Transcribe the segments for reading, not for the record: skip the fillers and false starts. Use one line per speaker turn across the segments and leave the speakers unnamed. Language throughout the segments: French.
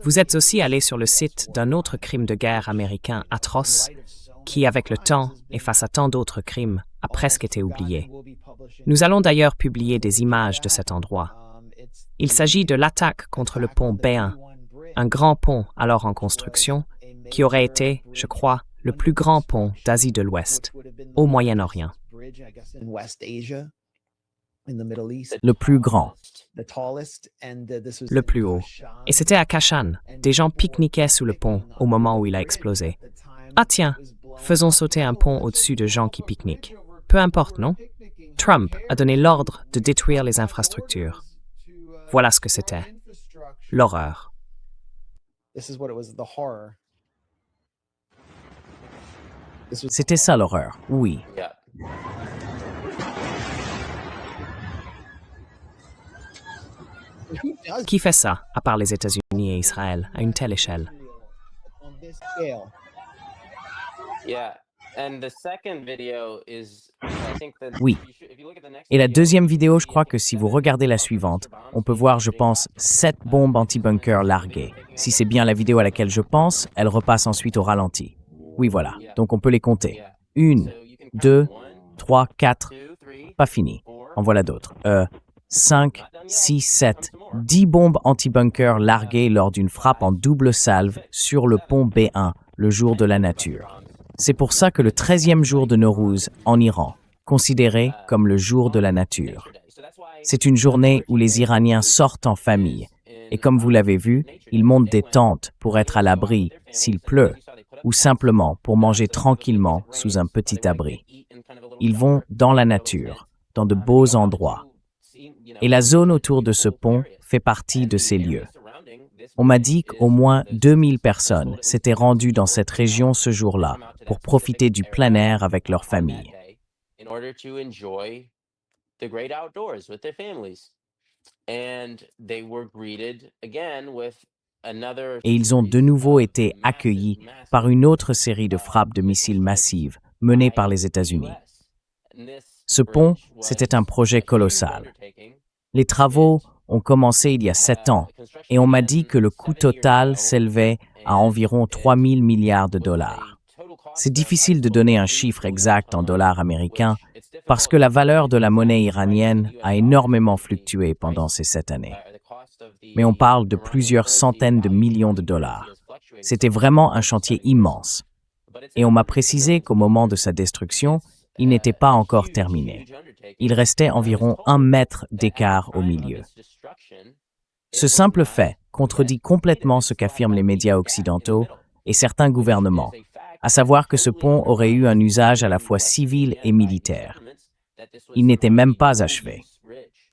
Vous êtes aussi allé sur le site d'un autre crime de guerre américain atroce qui, avec le temps et face à tant d'autres crimes, a presque été oublié. Nous allons d'ailleurs publier des images de cet endroit. Il s'agit de l'attaque contre le pont B1, un grand pont alors en construction, qui aurait été, je crois, le plus grand pont d'Asie de l'Ouest, au Moyen-Orient.
Le plus grand.
Le plus haut. Et c'était à Kashan. Des gens pique-niquaient sous le pont au moment où il a explosé. Ah tiens, faisons sauter un pont au-dessus de gens qui pique-niquent. Peu importe, non? Trump a donné l'ordre de détruire les infrastructures. Voilà ce que c'était. L'horreur.
C'était ça l'horreur, oui.
Qui fait ça, à part les États-Unis et Israël, à une telle échelle?
Oui. Et la deuxième vidéo, je crois que si vous regardez la suivante, on peut voir, je pense, 7 bombes anti-bunker larguées. Si c'est bien la vidéo à laquelle je pense, elle repasse ensuite au ralenti. Oui, voilà. Donc on peut les compter. 1, 2, 3, 4. Pas fini. En voilà d'autres. 5, 6, 7. 10 bombes anti-bunker larguées lors d'une frappe en double salve sur le pont B1, le jour de la nature. C'est pour ça que le 13e jour de Nowruz, en Iran, considéré comme le jour de la nature. C'est une journée où les Iraniens sortent en famille. Et comme vous l'avez vu, ils montent des tentes pour être à l'abri s'il pleut, ou simplement pour manger tranquillement sous un petit abri. Ils vont dans la nature, dans de beaux endroits. Et la zone autour de ce pont fait partie de ces lieux. On m'a dit qu'au moins 2000 personnes s'étaient rendues dans cette région ce jour-là pour profiter du plein air avec leur famille. Et ils ont de nouveau été accueillis par une autre série de frappes de missiles massives menées par les États-Unis. Ce pont, c'était un projet colossal. Les travaux ont commencé il y a 7 ans et on m'a dit que le coût total s'élevait à environ 3 000 milliards de dollars. C'est difficile de donner un chiffre exact en dollars américains parce que la valeur de la monnaie iranienne a énormément fluctué pendant ces 7 années. Mais on parle de plusieurs centaines de millions de dollars. C'était vraiment un chantier immense. Et on m'a précisé qu'au moment de sa destruction, il n'était pas encore terminé. Il restait environ 1 mètre d'écart au milieu. Ce simple fait contredit complètement ce qu'affirment les médias occidentaux et certains gouvernements, à savoir que ce pont aurait eu un usage à la fois civil et militaire. Il n'était même pas achevé.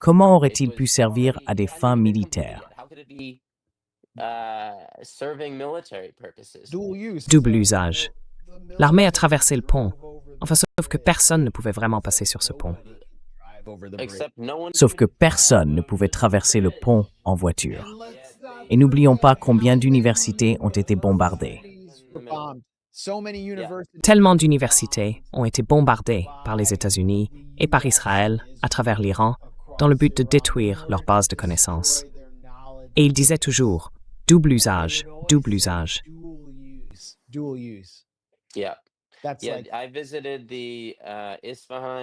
Comment aurait-il pu servir à des fins militaires?
Double usage. L'armée a traversé le pont. Enfin, sauf que personne ne pouvait vraiment passer sur ce pont.
Sauf que personne ne pouvait traverser le pont en voiture. Et n'oublions pas combien d'universités ont été bombardées.
Tellement d'universités ont été bombardées par les États-Unis et par Israël à travers l'Iran dans le but de détruire leur base de connaissances. Et il disait toujours « double usage, double usage ».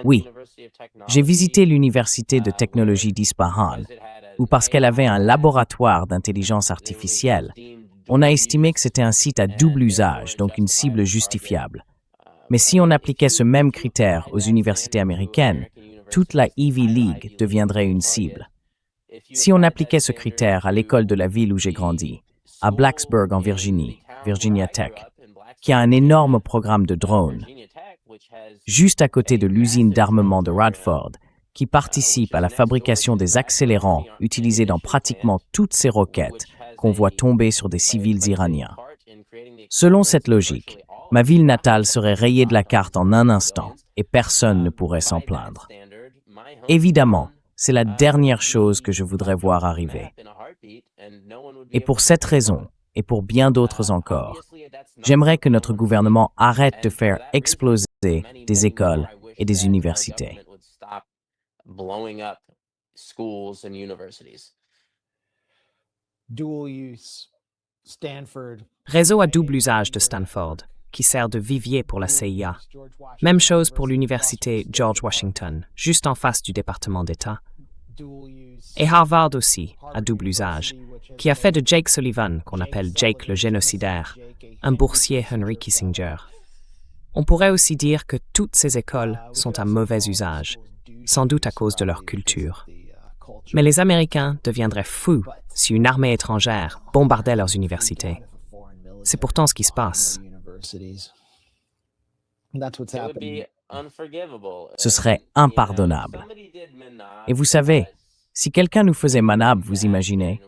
Oui, j'ai visité l'université de technologie d'Ispahan, où parce qu'elle avait un laboratoire d'intelligence artificielle, on a estimé que c'était un site à double usage, donc une cible justifiable. Mais si on appliquait ce même critère aux universités américaines, toute la Ivy League deviendrait une cible. Si on appliquait ce critère à l'école de la ville où j'ai grandi, à Blacksburg en Virginie, Virginia Tech, qui a un énorme programme de drones, juste à côté de l'usine d'armement de Radford, qui participe à la fabrication des accélérants utilisés dans pratiquement toutes ces roquettes qu'on voit tomber sur des civils iraniens. Selon cette logique, ma ville natale serait rayée de la carte en un instant et personne ne pourrait s'en plaindre. Évidemment, c'est la dernière chose que je voudrais voir arriver. Et pour cette raison, et pour bien d'autres encore, j'aimerais que notre gouvernement arrête de faire exploser des écoles et des universités.
schools and universities.
Dual use, Stanford.
Réseau à double usage de Stanford, qui sert de vivier pour la CIA. Même chose pour l'université George Washington, juste en face du département d'État. Et Harvard aussi, à double usage, qui a fait de Jake Sullivan, qu'on appelle Jake le génocidaire, un boursier Henry Kissinger. On pourrait aussi dire que toutes ces écoles sont à mauvais usage, sans doute à cause de leur culture. Mais les Américains deviendraient fous si une armée étrangère bombardait leurs universités. C'est pourtant ce qui se passe.
Ce serait impardonnable. Et vous savez, si quelqu'un nous faisait Manab, vous imaginez,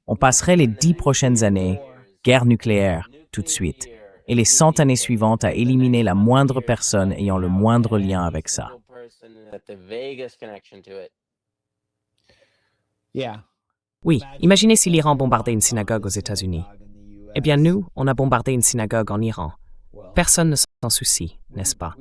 on passerait les 10 prochaines années, guerre nucléaire, tout de suite, et les 100 années suivantes à éliminer la moindre personne ayant le moindre lien avec ça.
Oui, imaginez si l'Iran bombardait une synagogue aux États-Unis. Eh bien, nous, on a bombardé une synagogue en Iran. Personne ne s'en soucie, n'est-ce pas?